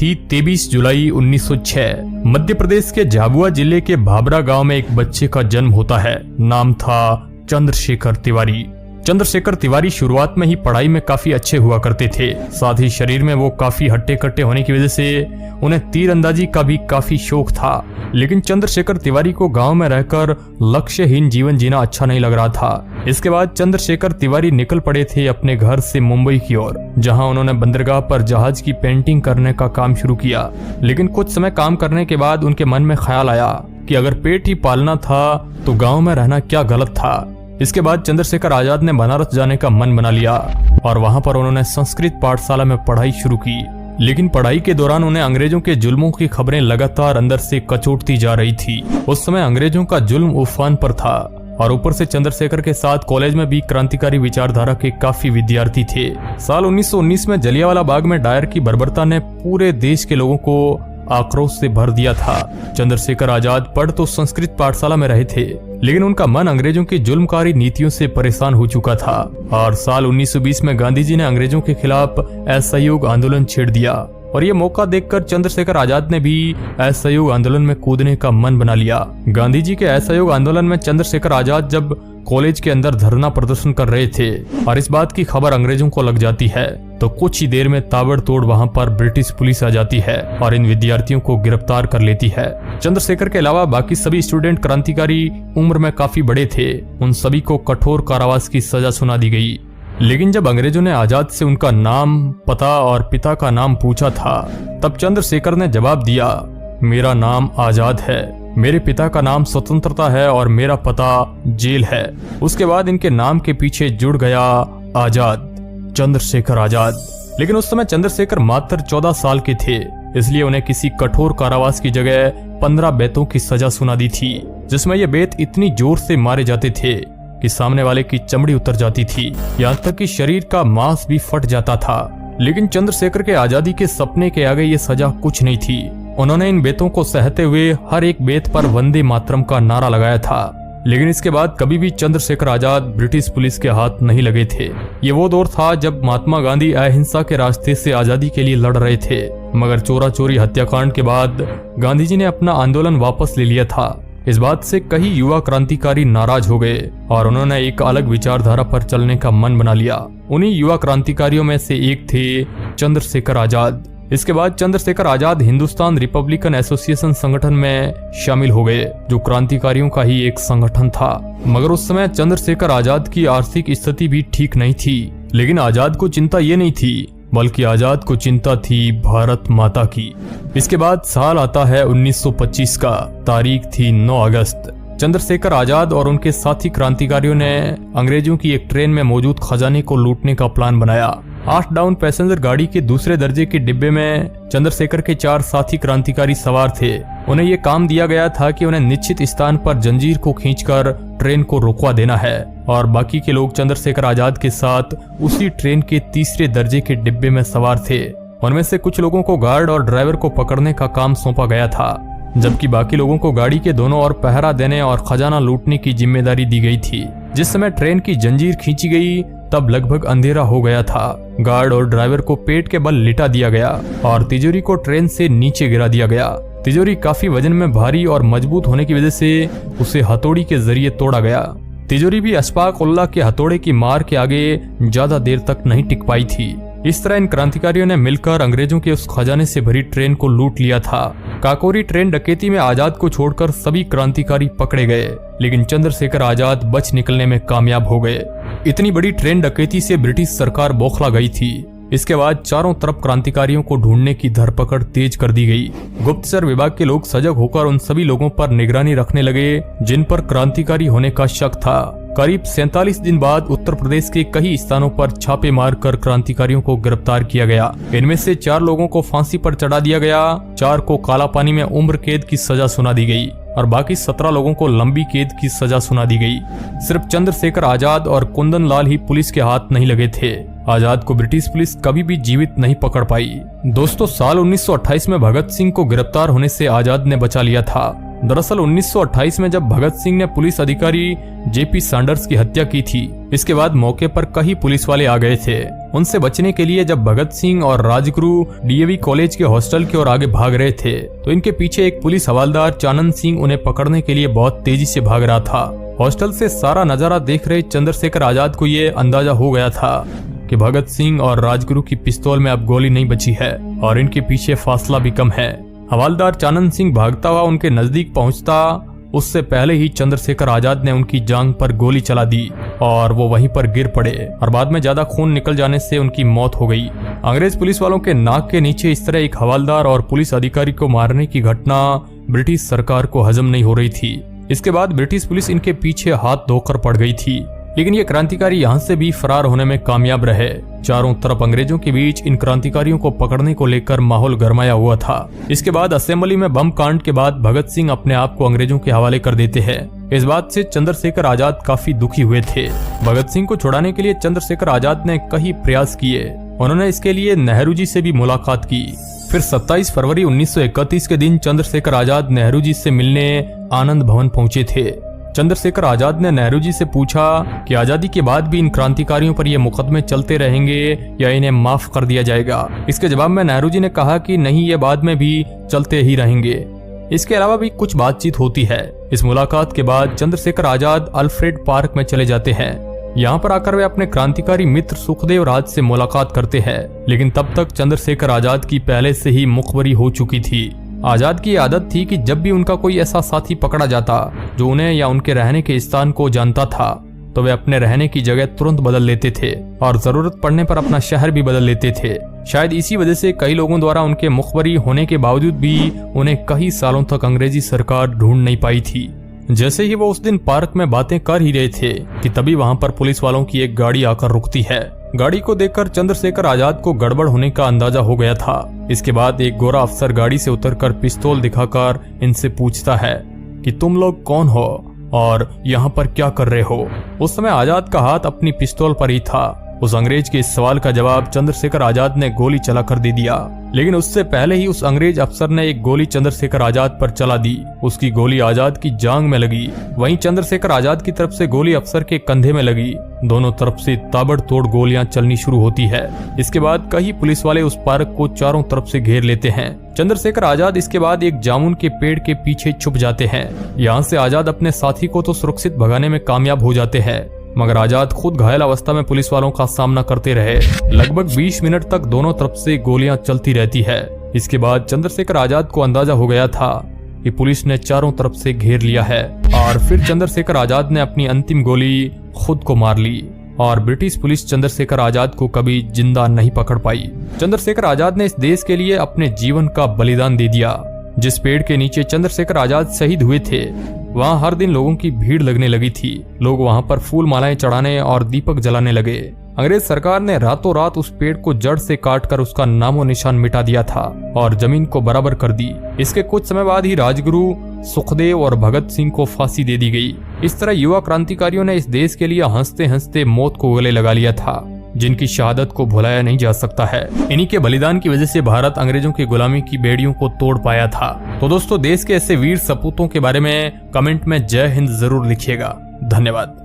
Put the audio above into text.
थी 23 जुलाई 1906। मध्य प्रदेश के झाबुआ जिले के भाबरा गांव में एक बच्चे का जन्म होता है। नाम था चंद्रशेखर तिवारी। चंद्रशेखर तिवारी शुरुआत में ही पढ़ाई में काफी अच्छे हुआ करते थे। साथ ही शरीर में वो काफी हट्टे कट्टे होने की वजह से उन्हें तीरंदाजी का भी काफी शौक था। लेकिन चंद्रशेखर तिवारी को गांव में रहकर लक्ष्यहीन जीवन जीना अच्छा नहीं लग रहा था। इसके बाद चंद्रशेखर तिवारी निकल पड़े थे अपने घर से मुंबई की ओर, जहां उन्होंने बंदरगाह पर जहाज की पेंटिंग करने का काम शुरू किया। लेकिन कुछ समय काम करने के बाद उनके मन में ख्याल आया कि अगर पेट ही पालना था तो गाँव में रहना क्या गलत था। इसके बाद चंद्रशेखर आजाद ने बनारस जाने का मन बना लिया और वहां पर उन्होंने संस्कृत पाठशाला में पढ़ाई शुरू की। लेकिन पढ़ाई के दौरान उन्हें अंग्रेजों के जुल्मों की खबरें लगातार अंदर से कचोटती जा रही थी। उस समय अंग्रेजों का जुल्म उफान पर था और ऊपर से चंद्रशेखर के साथ कॉलेज में भी क्रांतिकारी विचारधारा के काफी विद्यार्थी थे। साल 1919 में जलियांवाला बाग में डायर की बर्बरता ने पूरे देश के लोगों को आक्रोश से भर दिया था। चंद्रशेखर आजाद पढ़ तो संस्कृत पाठशाला में रहे थे, लेकिन उनका मन अंग्रेजों की जुल्मकारी नीतियों से परेशान हो चुका था और साल 1920 में गांधी जी ने अंग्रेजों के खिलाफ असहयोग आंदोलन छेड़ दिया और ये मौका देखकर चंद्रशेखर आजाद ने भी असहयोग आंदोलन में कूदने का मन बना लिया। गांधी जी के असहयोग आंदोलन में चंद्रशेखर आजाद जब कॉलेज के अंदर धरना प्रदर्शन कर रहे थे और इस बात की खबर अंग्रेजों को लग जाती है तो कुछ ही देर में ताबड़तोड़ वहां पर ब्रिटिश पुलिस आ जाती है और इन विद्यार्थियों को गिरफ्तार कर लेती है। चंद्रशेखर के अलावा बाकी सभी स्टूडेंट क्रांतिकारी उम्र में काफी बड़े थे। उन सभी को कठोर कारावास की सजा सुना दी गई। लेकिन जब अंग्रेजों ने आजाद से उनका नाम, पता और पिता का नाम पूछा था तब चंद्रशेखर ने जवाब दिया, मेरा नाम आजाद है, मेरे पिता का नाम स्वतंत्रता है और मेरा पता जेल है। उसके बाद इनके नाम के पीछे जुड़ गया आजाद, चंद्रशेखर आजाद। लेकिन उस समय चंद्रशेखर मात्र 14 साल के थे, इसलिए उन्हें किसी कठोर कारावास की जगह 15 बेतों की सजा सुना दी थी, जिसमें ये बेत इतनी जोर से मारे जाते थे कि सामने वाले की चमड़ी उतर जाती थी, यहाँ तक कि शरीर का मांस भी फट जाता था। लेकिन चंद्रशेखर के आजादी के सपने के आगे ये सजा कुछ नहीं थी। उन्होंने इन बेतों को सहते हुए हर एक बेत पर वंदे मातरम का नारा लगाया था। लेकिन इसके बाद कभी भी चंद्रशेखर आजाद ब्रिटिश पुलिस के हाथ नहीं लगे थे। ये वो दौर था जब महात्मा गांधी अहिंसा के रास्ते से आजादी के लिए लड़ रहे थे, मगर चोरा चोरी हत्याकांड के बाद गांधी जी ने अपना आंदोलन वापस ले लिया था। इस बात से कई युवा क्रांतिकारी नाराज हो गए और उन्होंने एक अलग विचारधारा पर चलने का मन बना लिया। उन्हीं युवा क्रांतिकारियों में से एक थे चंद्रशेखर आजाद। इसके बाद चंद्रशेखर आजाद हिंदुस्तान रिपब्लिकन एसोसिएशन संगठन में शामिल हो गए, जो क्रांतिकारियों का ही एक संगठन था। मगर उस समय चंद्रशेखर आजाद की आर्थिक स्थिति भी ठीक नहीं थी। लेकिन आजाद को चिंता ये नहीं थी, बल्कि आजाद को चिंता थी भारत माता की। इसके बाद साल आता है 1925 का, तारीख थी 9 अगस्त। चंद्रशेखर आजाद और उनके साथी क्रांतिकारियों ने अंग्रेजों की एक ट्रेन में मौजूद खजाने को लूटने का प्लान बनाया। 8 डाउन पैसेंजर गाड़ी के दूसरे दर्जे के डिब्बे में चंद्रशेखर के 4 साथी क्रांतिकारी सवार थे। उन्हें यह काम दिया गया था कि उन्हें निश्चित स्थान पर जंजीर को खींचकर ट्रेन को रुकवा देना है और बाकी के लोग चंद्रशेखर आजाद के साथ उसी ट्रेन के तीसरे दर्जे के डिब्बे में सवार थे। उनमें से कुछ लोगों को गार्ड और ड्राइवर को पकड़ने का काम सौंपा गया था, जबकि बाकी लोगों को गाड़ी के दोनों ओर पहरा देने और खजाना लूटने की जिम्मेदारी दी गई थी। जिस समय ट्रेन की जंजीर खींची गई तब लगभग अंधेरा हो गया था। गार्ड और ड्राइवर को पेट के बल लिटा दिया गया और तिजोरी को ट्रेन से नीचे गिरा दिया गया। तिजोरी काफी वजन में भारी और मजबूत होने की वजह से उसे हथौड़ी के जरिए तोड़ा गया। तिजोरी भी अशफाक उल्लाह के हथौड़े की मार के आगे ज्यादा देर तक नहीं टिक पाई थी। इस तरह इन क्रांतिकारियों ने मिलकर अंग्रेजों के उस खजाने से भरी ट्रेन को लूट लिया था। काकोरी ट्रेन डकैती में आजाद को छोड़कर सभी क्रांतिकारी पकड़े गए, लेकिन चंद्रशेखर आजाद बच निकलने में कामयाब हो गए। इतनी बड़ी ट्रेन डकैती से ब्रिटिश सरकार बौखला गई थी। इसके बाद चारों तरफ क्रांतिकारियों को ढूंढने की धरपकड़ तेज कर दी गई। गुप्तचर विभाग के लोग सजग होकर उन सभी लोगों पर निगरानी रखने लगे जिन पर क्रांतिकारी होने का शक था। करीब 47 दिन बाद उत्तर प्रदेश के कई स्थानों पर छापे मारकर क्रांतिकारियों को गिरफ्तार किया गया। इनमें से 4 लोगों को फांसी पर चढ़ा दिया गया, 4 को काला पानी में उम्र कैद की सजा सुना दी गई और बाकी 17 लोगों को लंबी कैद की सजा सुना दी गई। सिर्फ चंद्रशेखर आजाद और कुंदन लाल ही पुलिस के हाथ नहीं लगे थे। आजाद को ब्रिटिश पुलिस कभी भी जीवित नहीं पकड़ पाई। दोस्तों, साल 1928 में भगत सिंह को गिरफ्तार होने से आजाद ने बचा लिया था। दरअसल 1928 में जब भगत सिंह ने पुलिस अधिकारी जेपी सैंडर्स की हत्या की थी, इसके बाद मौके पर कई पुलिस वाले आ गए थे। उनसे बचने के लिए जब भगत सिंह और राजगुरु डीएवी कॉलेज के हॉस्टल की ओर आगे भाग रहे थे तो इनके पीछे एक पुलिस हवलदार चानन सिंह उन्हें पकड़ने के लिए बहुत तेजी से भाग रहा था। हॉस्टल से सारा नजारा देख रहे चंद्रशेखर आजाद को ये अंदाजा हो गया था कि भगत सिंह और राजगुरु की पिस्तौल में अब गोली नहीं बची है और इनके पीछे फासला भी कम है। हवलदार चानन सिंह भागता हुआ उनके नजदीक पहुंचता उससे पहले ही चंद्रशेखर आजाद ने उनकी जांघ पर गोली चला दी और वो वहीं पर गिर पड़े और बाद में ज्यादा खून निकल जाने से उनकी मौत हो गई। अंग्रेज पुलिस वालों के नाक के नीचे इस तरह एक हवलदार और पुलिस अधिकारी को मारने की घटना ब्रिटिश सरकार को हजम नहीं हो रही थी। इसके बाद ब्रिटिश पुलिस इनके पीछे हाथ धोकर पड़ गई थी, लेकिन ये क्रांतिकारी यहाँ से भी फरार होने में कामयाब रहे। चारों तरफ अंग्रेजों के बीच इन क्रांतिकारियों को पकड़ने को लेकर माहौल गरमाया हुआ था। इसके बाद असेंबली में बम कांड के बाद भगत सिंह अपने आप को अंग्रेजों के हवाले कर देते हैं। इस बात से चंद्रशेखर आजाद काफी दुखी हुए थे। भगत सिंह को छुड़ाने के लिए चंद्रशेखर आजाद ने कई प्रयास किए। उन्होंने इसके लिए नेहरू जी से भी मुलाकात की। फिर 27 फरवरी 1931 के दिन चंद्रशेखर आजाद नेहरू जी से मिलने आनंद भवन पहुंचे थे। चंद्रशेखर आजाद ने नेहरू जी से पूछा कि आजादी के बाद भी इन क्रांतिकारियों पर ये मुकदमे चलते रहेंगे या इन्हें माफ कर दिया जाएगा। इसके जवाब में नेहरू जी ने कहा कि नहीं, ये बाद में भी चलते ही रहेंगे। इसके अलावा भी कुछ बातचीत होती है। इस मुलाकात के बाद चंद्रशेखर आजाद अल्फ्रेड पार्क में चले जाते हैं। यहाँ पर आकर वे अपने क्रांतिकारी मित्र सुखदेव राज से मुलाकात करते हैं, लेकिन तब तक चंद्रशेखर आजाद की पहले से ही मुखबरी हो चुकी थी। आजाद की आदत थी कि जब भी उनका कोई ऐसा साथी पकड़ा जाता जो उन्हें या उनके रहने के स्थान को जानता था तो वे अपने रहने की जगह तुरंत बदल लेते थे और जरूरत पड़ने पर अपना शहर भी बदल लेते थे। शायद इसी वजह से कई लोगों द्वारा उनके मुखबरी होने के बावजूद भी उन्हें कई सालों तक अंग्रेजी सरकार ढूंढ नहीं पाई थी। जैसे ही वो उस दिन पार्क में बातें कर ही रहे थे कि तभी वहां पर पुलिस वालों की एक गाड़ी आकर रुकती है। गाड़ी को देखकर चंद्रशेखर आजाद को गड़बड़ होने का अंदाजा हो गया था। इसके बाद एक गोरा अफसर गाड़ी से उतरकर पिस्तौल दिखाकर इनसे पूछता है कि तुम लोग कौन हो और यहाँ पर क्या कर रहे हो। उस समय आजाद का हाथ अपनी पिस्तौल पर ही था। उस अंग्रेज के इस सवाल का जवाब चंद्रशेखर आजाद ने गोली चलाकर दे दिया, लेकिन उससे पहले ही उस अंग्रेज अफसर ने एक गोली चंद्रशेखर आजाद पर चला दी। उसकी गोली आजाद की जांघ में लगी, वहीं चंद्रशेखर आजाद की तरफ से गोली अफसर के कंधे में लगी। दोनों तरफ से ताबड़तोड़ गोलियां चलनी शुरू होती है। इसके बाद कई पुलिस वाले उस पार्क को चारों तरफ से घेर लेते हैं। चंद्रशेखर आजाद इसके बाद एक जामुन के पेड़ के पीछे छुप जाते हैं। यहाँ से आजाद अपने साथी को तो सुरक्षित भगाने में कामयाब हो जाते हैं, मगर आजाद खुद घायल अवस्था में पुलिस वालों का सामना करते रहे। लगभग 20 मिनट तक दोनों तरफ से गोलियां चलती रहती है। इसके बाद चंद्रशेखर आजाद को अंदाजा हो गया था कि पुलिस ने चारों तरफ से घेर लिया है और फिर चंद्रशेखर आजाद ने अपनी अंतिम गोली खुद को मार ली और ब्रिटिश पुलिस चंद्रशेखर आजाद को कभी जिंदा नहीं पकड़ पाई। चंद्रशेखर आजाद ने इस देश के लिए अपने जीवन का बलिदान दे दिया। जिस पेड़ के नीचे चंद्रशेखर आजाद शहीद हुए थे वहां हर दिन लोगों की भीड़ लगने लगी थी। लोग वहां पर फूल मालाएं चढ़ाने और दीपक जलाने लगे। अंग्रेज सरकार ने रातों रात उस पेड़ को जड़ से काटकर उसका नामो निशान मिटा दिया था और जमीन को बराबर कर दी। इसके कुछ समय बाद ही राजगुरु सुखदेव और भगत सिंह को फांसी दे दी गई। इस तरह युवा क्रांतिकारियों ने इस देश के लिए हंसते हंसते मौत को गले लगा लिया था, जिनकी शहादत को भुलाया नहीं जा सकता है। इन्हीं के बलिदान की वजह से भारत अंग्रेजों की गुलामी की बेड़ियों को तोड़ पाया था। तो दोस्तों, देश के ऐसे वीर सपूतों के बारे में कमेंट में जय हिंद जरूर लिखिएगा। धन्यवाद।